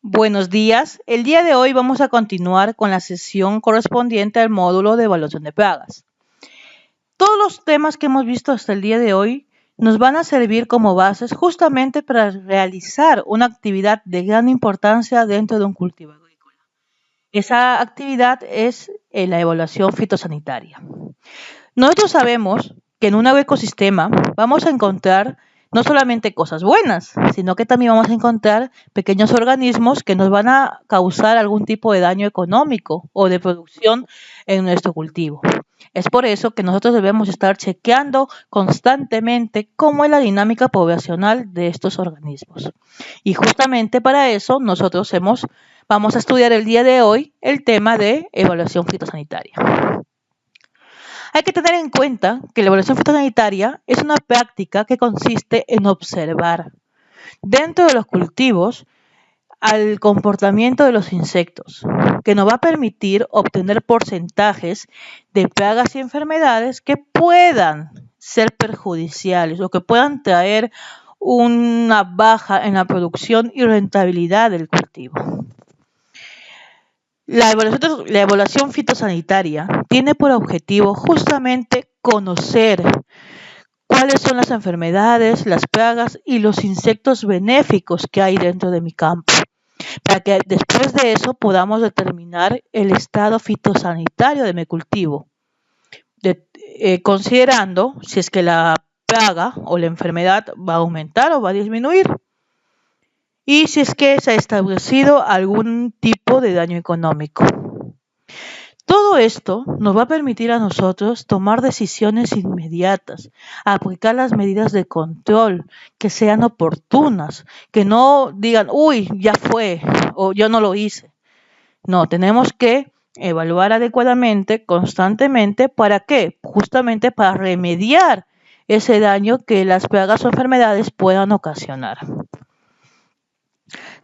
Buenos días. El día de hoy vamos a continuar con la sesión correspondiente al módulo de evaluación de plagas. Todos los temas que hemos visto hasta el día de hoy nos van a servir como bases justamente para realizar una actividad de gran importancia dentro de un cultivo agrícola. Esa actividad es la evaluación fitosanitaria. Nosotros sabemos que en un ecosistema vamos a encontrar no solamente cosas buenas, sino que también vamos a encontrar pequeños organismos que nos van a causar algún tipo de daño económico o de producción en nuestro cultivo. Es por eso que nosotros debemos estar chequeando constantemente cómo es la dinámica poblacional de estos organismos. Y justamente para eso nosotros vamos a estudiar el día de hoy el tema de evaluación fitosanitaria. Hay que tener en cuenta que la evaluación fitosanitaria es una práctica que consiste en observar dentro de los cultivos al comportamiento de los insectos, que nos va a permitir obtener porcentajes de plagas y enfermedades que puedan ser perjudiciales o que puedan traer una baja en la producción y rentabilidad del cultivo. La evaluación fitosanitaria tiene por objetivo justamente conocer cuáles son las enfermedades, las plagas y los insectos benéficos que hay dentro de mi campo, para que después de eso podamos determinar el estado fitosanitario de mi cultivo, considerando si es que la plaga o la enfermedad va a aumentar o va a disminuir, y si es que se ha establecido algún tipo de daño económico. Todo esto nos va a permitir a nosotros tomar decisiones inmediatas, aplicar las medidas de control que sean oportunas, que no digan, uy, ya fue, o yo no lo hice. No, tenemos que evaluar adecuadamente, constantemente, ¿para qué? Justamente para remediar ese daño que las plagas o enfermedades puedan ocasionar.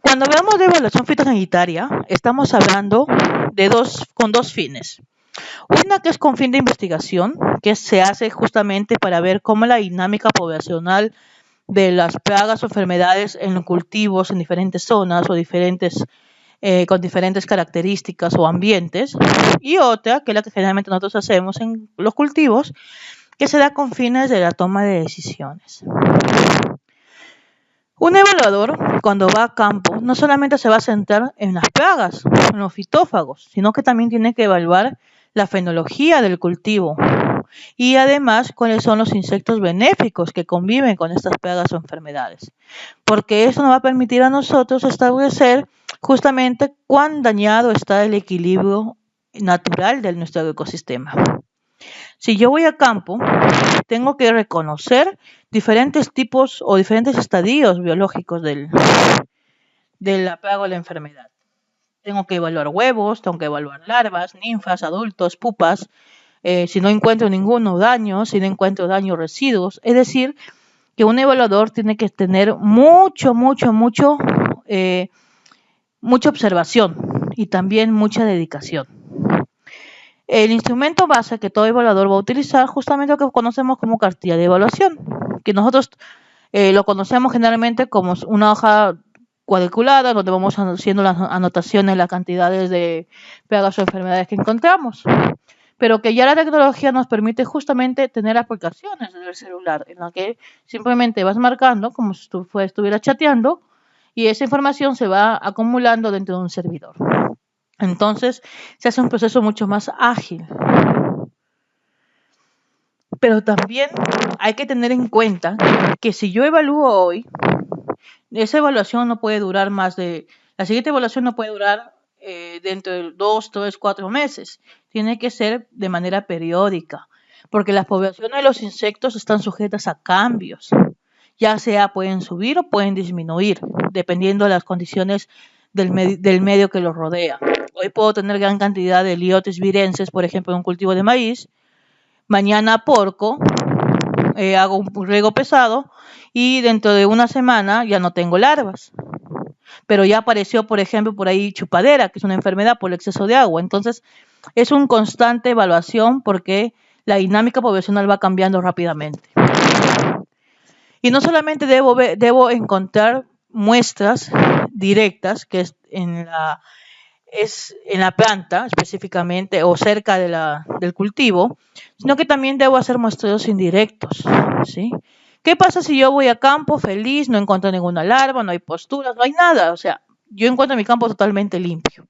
Cuando hablamos de evaluación fitosanitaria, estamos hablando con dos fines. Una que es con fin de investigación, que se hace justamente para ver cómo la dinámica poblacional de las plagas o enfermedades en los cultivos en diferentes zonas o con diferentes características o ambientes. Y otra, que es la que generalmente nosotros hacemos en los cultivos, que se da con fines de la toma de decisiones. Un evaluador, cuando va a campo, no solamente se va a centrar en las plagas, en los fitófagos, sino que también tiene que evaluar la fenología del cultivo y además cuáles son los insectos benéficos que conviven con estas plagas o enfermedades, porque eso nos va a permitir a nosotros establecer justamente cuán dañado está el equilibrio natural de nuestro ecosistema. Si yo voy a campo, tengo que reconocer diferentes tipos o diferentes estadios biológicos de la plaga o la enfermedad. Tengo que evaluar huevos, tengo que evaluar larvas, ninfas, adultos, pupas. Si no encuentro ninguno daño, si no encuentro daños, residuos. Es decir, que un evaluador tiene que tener mucha observación y también mucha dedicación. El instrumento base que todo evaluador va a utilizar justamente lo que conocemos como cartilla de evaluación, que nosotros lo conocemos generalmente como una hoja cuadriculada donde vamos haciendo las anotaciones, las cantidades de plagas o enfermedades que encontramos, pero que ya la tecnología nos permite justamente tener aplicaciones desde el celular en la que simplemente vas marcando como si tú estuvieras chateando y esa información se va acumulando dentro de un servidor. Entonces se hace un proceso mucho más ágil. Pero también hay que tener en cuenta que si yo evalúo hoy, esa evaluación no puede durar la siguiente evaluación no puede durar dentro de 2, 3, 4 meses. Tiene que ser de manera periódica, porque las poblaciones de los insectos están sujetas a cambios. Ya sea pueden subir o pueden disminuir, dependiendo de las condiciones del medio que los rodea. Hoy puedo tener gran cantidad de Liotis virenses, por ejemplo, en un cultivo de maíz. Mañana porco, hago un riego pesado y dentro de una semana ya no tengo larvas. Pero ya apareció, por ejemplo, por ahí chupadera, que es una enfermedad por el exceso de agua. Entonces, es una constante evaluación porque la dinámica poblacional va cambiando rápidamente. Y no solamente debo encontrar muestras directas, que es es en la planta específicamente o cerca del cultivo, sino que también debo hacer muestreos indirectos, ¿sí? ¿Qué pasa si yo voy a campo feliz, no encuentro ninguna larva, no hay posturas, no hay nada? O sea, yo encuentro mi campo totalmente limpio.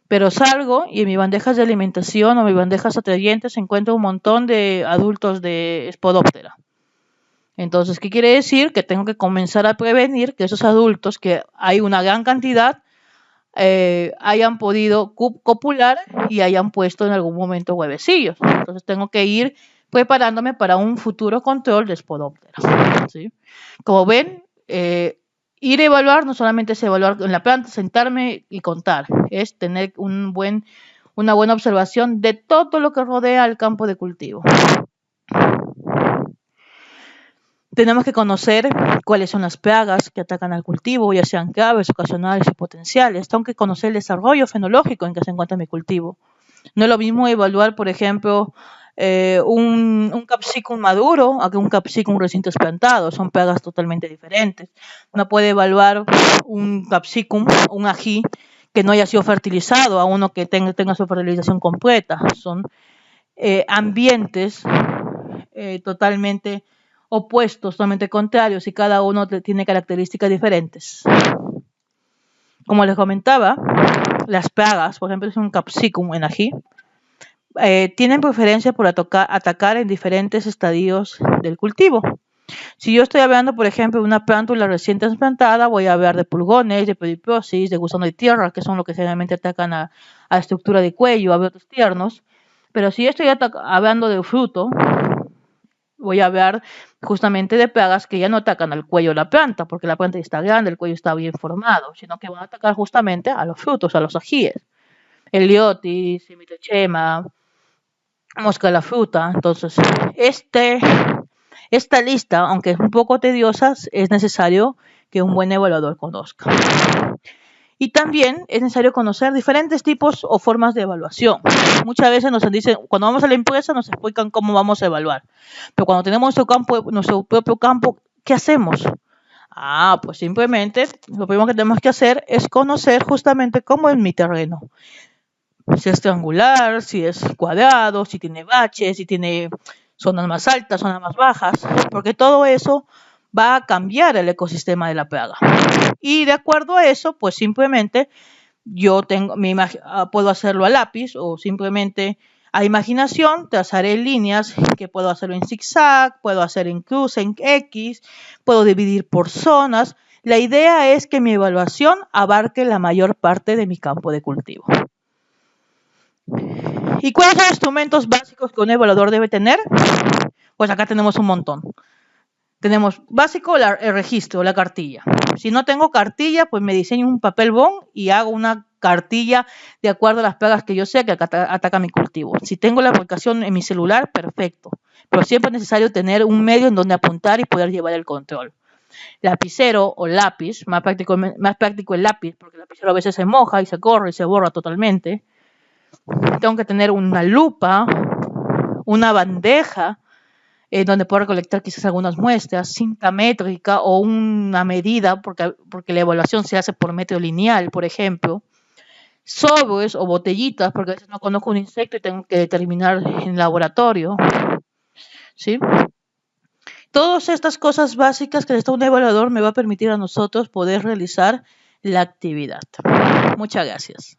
Pero salgo y en mis bandejas de alimentación o mis bandejas atrayentes encuentro un montón de adultos de Spodoptera. Entonces, ¿qué quiere decir? Que tengo que comenzar a prevenir que esos adultos, que hay una gran cantidad, hayan podido copular y hayan puesto en algún momento huevecillos. Entonces tengo que ir preparándome para un futuro control de Spodoptera, ¿sí? Como ven, ir a evaluar no solamente es evaluar en la planta, sentarme y contar, es tener una buena observación de todo lo que rodea al campo de cultivo. Tenemos que conocer cuáles son las plagas que atacan al cultivo, ya sean graves, ocasionales o potenciales. Tengo que conocer el desarrollo fenológico en que se encuentra mi cultivo. No es lo mismo evaluar, por ejemplo, un capsicum maduro a que un capsicum recién trasplantado. Son plagas totalmente diferentes. No puede evaluar un capsicum, un ají, que no haya sido fertilizado a uno que tenga su fertilización completa. Son ambientes totalmente opuestos, totalmente contrarios, y cada uno tiene características diferentes. Como les comentaba, las plagas, por ejemplo, es un capsicum en ají, tienen preferencia por atacar en diferentes estadios del cultivo. Si yo estoy hablando, por ejemplo, de una plántula recién trasplantada, voy a hablar de pulgones, de pediplosis, de gusano de tierra, que son los que generalmente atacan a la estructura de cuello, a brotes tiernos. Pero si yo estoy hablando de fruto, voy a hablar justamente de plagas que ya no atacan al cuello de la planta, porque la planta ya está grande, el cuello está bien formado, sino que van a atacar justamente a los frutos, a los ajíes. Heliotis, Mitechema, mosca de la fruta. Entonces, esta lista, aunque es un poco tediosa, es necesario que un buen evaluador conozca. Y también es necesario conocer diferentes tipos o formas de evaluación. Muchas veces nos dicen, cuando vamos a la empresa nos explican cómo vamos a evaluar. Pero cuando tenemos nuestro propio campo, ¿qué hacemos? Pues simplemente lo primero que tenemos que hacer es conocer justamente cómo es mi terreno. Si es triangular, si es cuadrado, si tiene baches, si tiene zonas más altas, zonas más bajas, porque todo eso va a cambiar el ecosistema de la plaga. Y de acuerdo a eso, pues simplemente yo puedo hacerlo a lápiz o simplemente a imaginación, trazaré líneas que puedo hacerlo en zigzag, puedo hacer en cruz, en X, puedo dividir por zonas. La idea es que mi evaluación abarque la mayor parte de mi campo de cultivo. ¿Y cuáles son los instrumentos básicos que un evaluador debe tener? Pues acá tenemos un montón. Tenemos básico el registro, la cartilla. Si no tengo cartilla, pues me diseño un papel bond y hago una cartilla de acuerdo a las plagas que yo sé que atacan mi cultivo. Si tengo la aplicación en mi celular, perfecto. Pero siempre es necesario tener un medio en donde apuntar y poder llevar el control. Lapicero o lápiz, más práctico el lápiz, porque el lapicero a veces se moja y se corre y se borra totalmente. Tengo que tener una lupa, una bandeja donde puedo recolectar quizás algunas muestras, cinta métrica o una medida, porque la evaluación se hace por metro lineal, por ejemplo. Sobres o botellitas, porque a veces no conozco un insecto y tengo que determinar en laboratorio, ¿sí? Todas estas cosas básicas que necesita un evaluador me va a permitir a nosotros poder realizar la actividad. Muchas gracias.